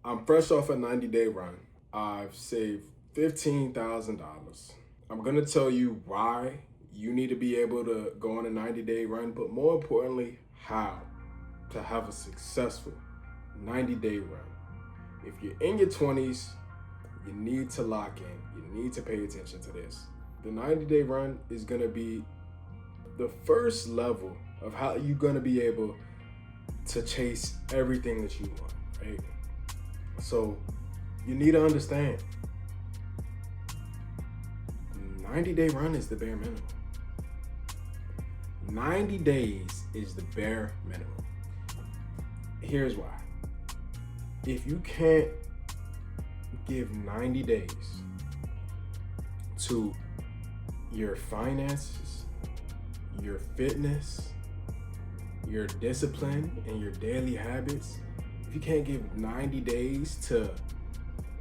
I'm fresh off a 90-day run. I've saved $15,000. I'm gonna tell you why you need to be able to go on a 90-day run, but more importantly, how to have a successful 90-day run. If you're in your 20s, you need to lock in. You need to pay attention to this. The 90-day run is gonna be the first level of how you're gonna be able to chase everything that you want, right? So you need to understand 90-day run is the bare minimum. 90 days is the bare minimum. Here's why. If you can't give 90 days to your finances, your fitness, your discipline, and your daily habits, if you can't give 90 days to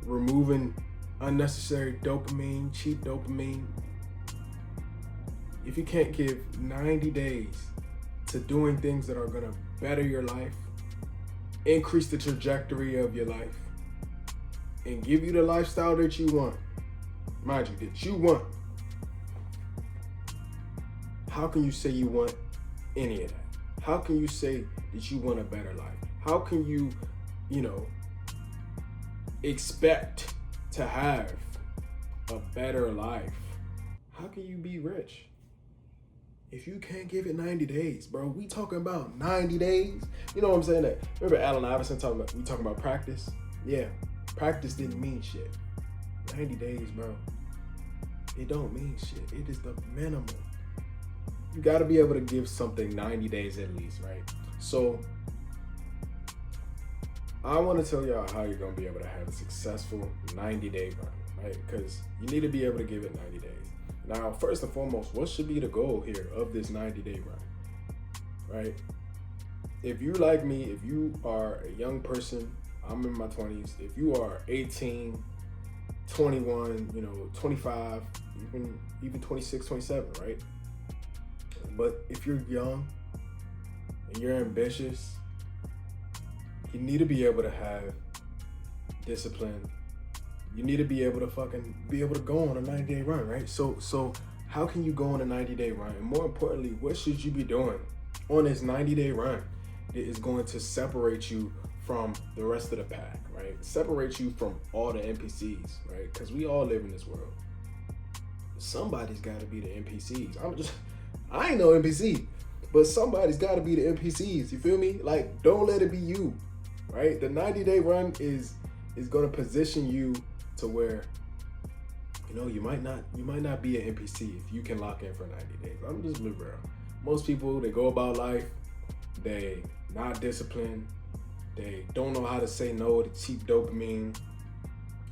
removing unnecessary dopamine, cheap dopamine, if you can't give 90 days to doing things that are gonna better your life, increase the trajectory of your life, and give you the lifestyle that you want, mind you, that you want, how can you say you want any of that? How can you say that you want a better life? How can you, expect to have a better life? How can you be rich if you can't give it 90 days, bro? We talking about 90 days. You know what I'm saying? That remember Allen Iverson talking about practice? Yeah, practice didn't mean shit. 90 days, bro. It don't mean shit. It is the minimum. You got to be able to give something 90 days at least, right? So I want to tell y'all how you're going to be able to have a successful 90-day run, right? Because you need to be able to give it 90 days. Now, first and foremost, what should be the goal here of this 90-day run, right? If you like me, if you are a young person, I'm in my 20s, if you are 18, 21, 25, even 26, 27, right? But if you're young and you're ambitious, you need to be able to have discipline. You need to be able to go on a 90-day run, right? So how can you go on a 90-day run? And more importantly, what should you be doing on this 90-day run that is going to separate you from the rest of the pack, right? Separate you from all the NPCs, right? Because we all live in this world. Somebody's got to be the NPCs. I ain't no NPC, but somebody's got to be the NPCs. You feel me? Like, don't let it be you, right? The 90-day run is going to position you to where, you might not be an NPC if you can lock in for 90 days. I'm just being real. Most people, they go about life, they not disciplined, they don't know how to say no to cheap dopamine.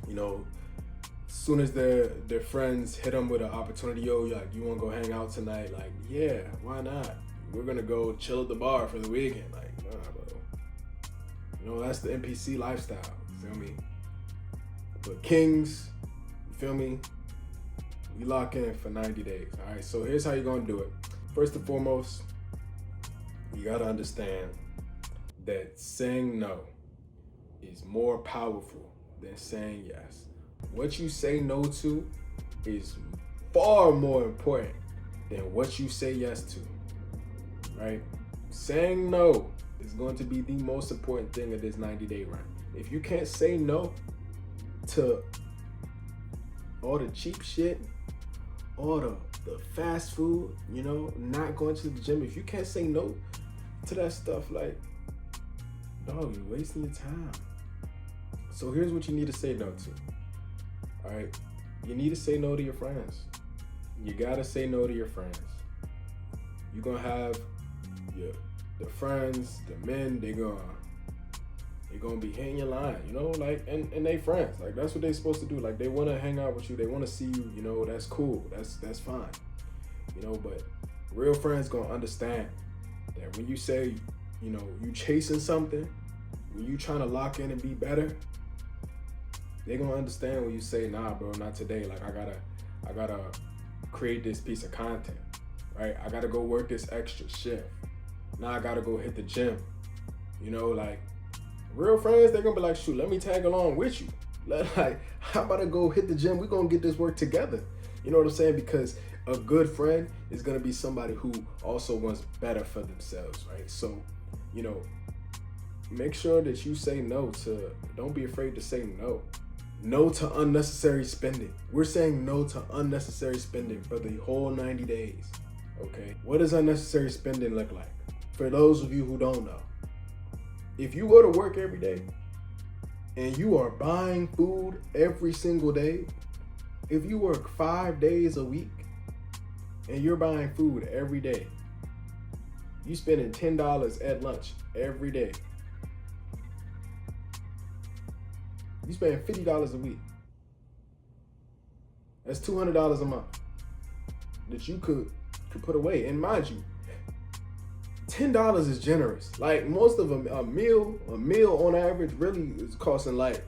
As soon as their friends hit them with an opportunity, you want to go hang out tonight? Like, yeah, why not? We're gonna go chill at the bar for the weekend. Like, nah, bro. That's the NPC lifestyle. You feel me? But kings, you feel me? We lock in for 90 days. All right. So here's how you're gonna do it. First and foremost, you gotta understand that saying no is more powerful than saying yes. What you say no to is far more important than what you say yes to, right? Saying no is going to be the most important thing of this 90-day run. If you can't say no to all the cheap shit, all the fast food, not going to the gym, if you can't say no to that stuff, like, dog, you're wasting your time. So here's what you need to say no to. All right, you need to say no to your friends. You gotta say no to your friends. You're gonna have the friends, the men, they're gonna be hitting your line, and they friends. Like, that's what they're supposed to do. Like, they wanna hang out with you, they wanna see you, that's cool, that's fine. But real friends gonna understand that when you say, you chasing something, when you trying to lock in and be better, they're gonna understand when you say, nah, bro, not today. Like, I gotta create this piece of content, right? I gotta go work this extra shift. Now I gotta go hit the gym. Real friends, they're gonna be like, shoot, let me tag along with you. Like, how about I go hit the gym? We're gonna get this work together. You know what I'm saying? Because a good friend is gonna be somebody who also wants better for themselves, right? So, you know, make sure that you say no to, don't be afraid to say no. No to unnecessary spending. We're saying no to unnecessary spending for the whole 90 days, okay? What does unnecessary spending look like? For those of you who don't know, if you go to work every day and you are buying food every single day, if you work 5 days a week and you're buying food every day, you spending $10 at lunch every day. You spending $50 a week. That's $200 a month that you could put away. And mind you, $10 is generous. Like most of a meal on average really is costing like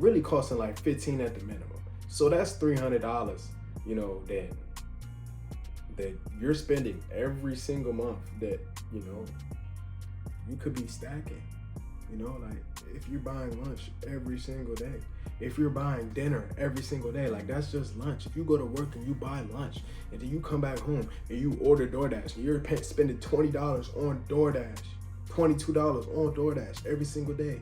15 at the minimum. So that's $300, you know, that you're spending every single month that, you know, you could be stacking. You know, like if you're buying lunch every single day, if you're buying dinner every single day, like that's just lunch. If you go to work and you buy lunch and then you come back home and you order DoorDash and you're spending $20 on DoorDash, $22 on DoorDash every single day.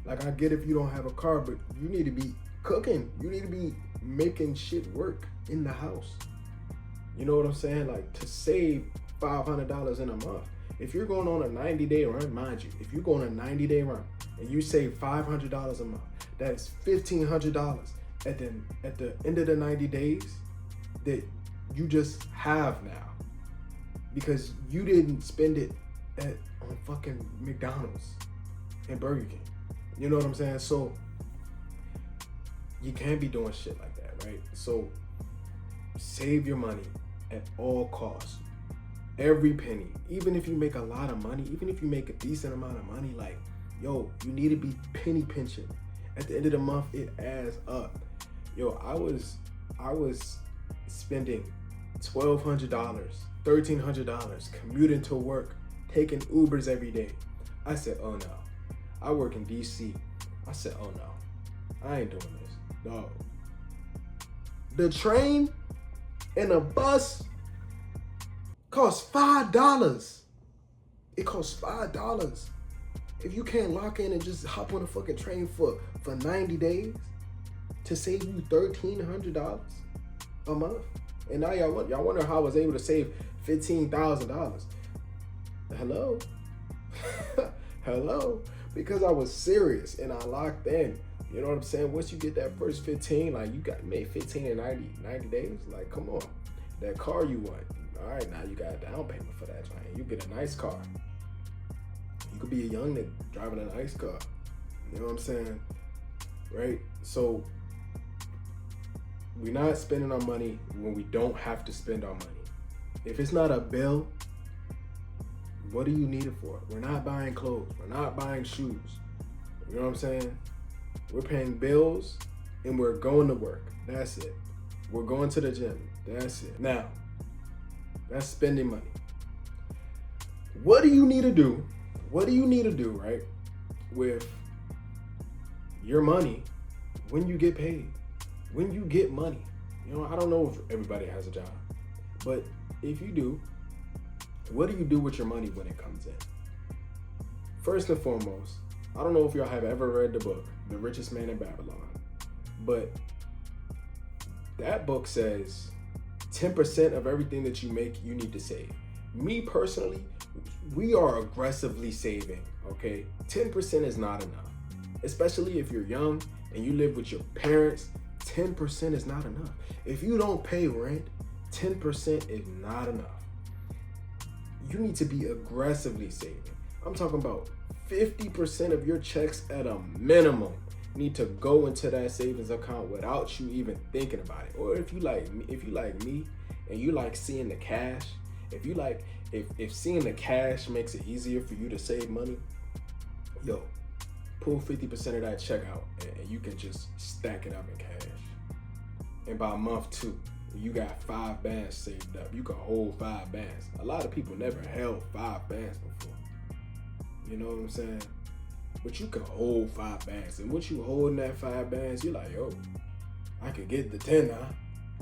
Like I get if you don't have a car, but you need to be cooking. You need to be making shit work in the house. You know what I'm saying? Like to save $500 in a month. If you're going on a 90-day run, mind you, if you go on a 90-day run and you save $500 a month, that's $1,500 at the end of the 90 days that you just have now because you didn't spend it on fucking McDonald's and Burger King. You know what I'm saying? So you can't be doing shit like that, right? So save your money at all costs. Every penny, even if you make a lot of money, even if you make a decent amount of money, like, yo, you need to be penny pinching. At the end of the month, it adds up. Yo, I was spending $1,200, $1,300 commuting to work, taking Ubers every day. I said, oh no. I work in DC. I said, oh no, I ain't doing this. No. The train and a bus costs $5. It costs $5. If you can't lock in and just hop on a fucking train for 90 days to save you $1,300 a month, and now y'all wonder how I was able to save $15,000. Hello? Hello? Because I was serious and I locked in. You know what I'm saying? Once you get that first 15, like you got made 15 in 90 days, like come on. That car you want. All right, now you got a down payment for that, man. You get a nice car. You could be a young nigga driving a nice car. You know what I'm saying? Right? So we're not spending our money when we don't have to spend our money. If it's not a bill, what do you need it for? We're not buying clothes. We're not buying shoes. You know what I'm saying? We're paying bills and we're going to work. That's it. We're going to the gym. That's it. Now, that's spending money. What do you need to do? What do you need to do, right, with your money when you get paid, when you get money? You know, I don't know if everybody has a job, but if you do, what do you do with your money when it comes in? First and foremost, I don't know if y'all have ever read the book, The Richest Man in Babylon, but that book says 10% of everything that you make, you need to save. Me personally, we are aggressively saving, okay? 10% is not enough. Especially if you're young and you live with your parents, 10% is not enough. If you don't pay rent, 10% is not enough. You need to be aggressively saving. I'm talking about 50% of your checks at a minimum need to go into that savings account without you even thinking about it. Or if you like me and you like seeing the cash, if seeing the cash makes it easier for you to save money, yo, pull 50% of that check out and you can just stack it up in cash. And by month 2, you got 5 bands saved up. You can hold 5 bands. A lot of people never held 5 bands before. You know what I'm saying? But you can hold 5 bands. And once you holding that 5 bands, you're like, yo, I could get the 10 now.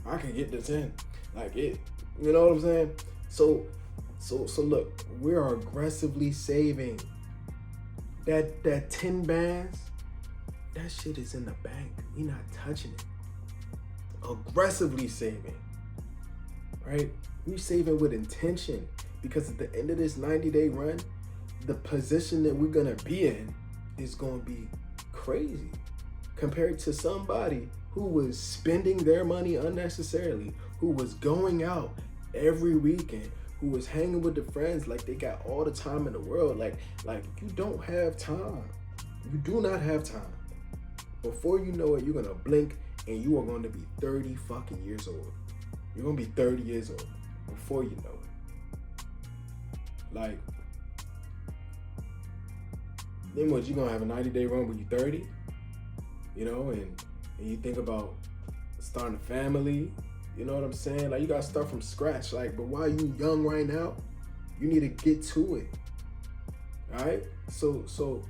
I could get the 10. Like it, you know what I'm saying? So look, we are aggressively saving. That 10 bands, that shit is in the bank. We not touching it. Aggressively saving, right? We saving with intention, because at the end of this 90-day run, the position that we're gonna be in is gonna be crazy compared to somebody who was spending their money unnecessarily, who was going out every weekend, who was hanging with the friends like they got all the time in the world. Like you don't have time. You do not have time. Before you know it, you're gonna blink and you are going to be 30 fucking years old. You're gonna be 30 years old before you know it. Like, then what, you gonna have a 90-day run when you're 30? You know, and you think about starting a family, you know what I'm saying? Like, you gotta start from scratch. Like, but while you young right now, you need to get to it. All right? So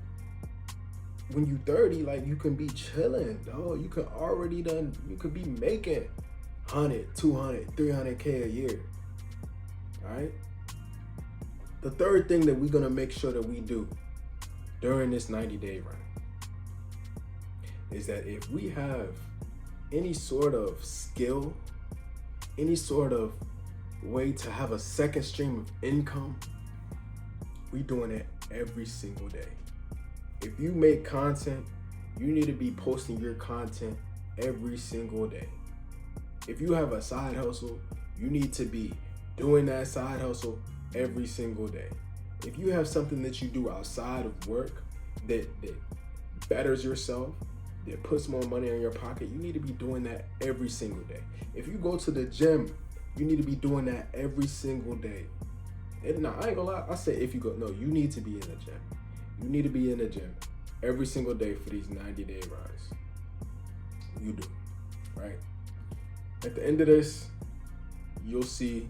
when you 30, like, you can be chilling, dog. You could be making 100, 200, 300K a year. All right? The third thing that we're gonna make sure that we do during this 90-day run is that if we have any sort of skill, any sort of way to have a second stream of income, we doing it every single day. If you make content, you need to be posting your content every single day. If you have a side hustle, you need to be doing that side hustle every single day. If you have something that you do outside of work that betters yourself, that puts more money in your pocket, you need to be doing that every single day. If you go to the gym, you need to be doing that every single day. And no, I ain't gonna lie, I say if you go, no, you need to be in the gym. You need to be in the gym every single day for these 90-day runs. You do, right? At the end of this, you'll see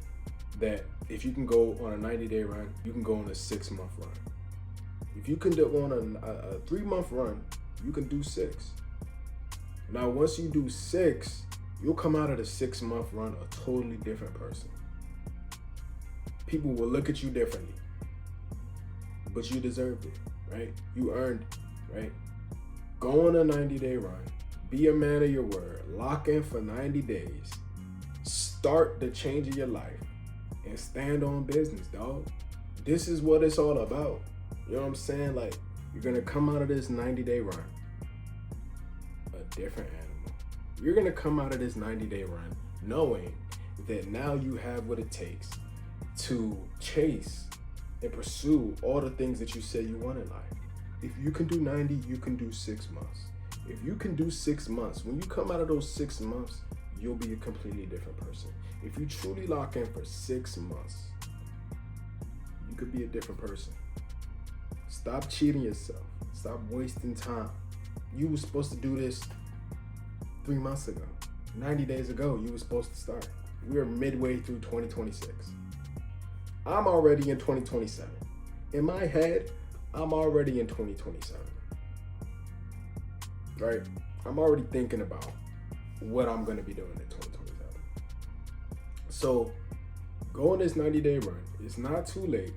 that if you can go on a 90-day run, you can go on a 6-month run. If you can go on a 3-month run, you can do 6. Now, once you do 6, you'll come out of the 6-month run a totally different person. People will look at you differently, but you deserved it, right? You earned it, right? Go on a 90-day run, be a man of your word, lock in for 90 days, start the change of your life, and stand on business, dog. This is what it's all about. You know what I'm saying? Like, you're gonna come out of this 90-day run a different animal. You're gonna come out of this 90-day run knowing that now you have what it takes to chase and pursue all the things that you said you want in life. If you can do 90, you can do 6 months. If you can do 6 months, when you come out of those 6 months, you'll be a completely different person. If you truly lock in for 6 months, you could be a different person. Stop cheating yourself. Stop wasting time. You were supposed to do this 3 months ago. 90 days ago, you were supposed to start. We're midway through 2026. I'm already in 2027. In my head, I'm already in 2027. Right? I'm already thinking about what I'm going to be doing in 2027. So, go on this 90-day run. It's not too late,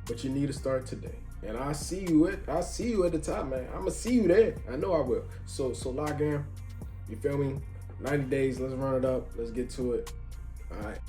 but you need to start today. And I see you at the top, man. I'm gonna see you there. I know I will. So log in. You feel me? 90 days. Let's run it up. Let's get to it. All right.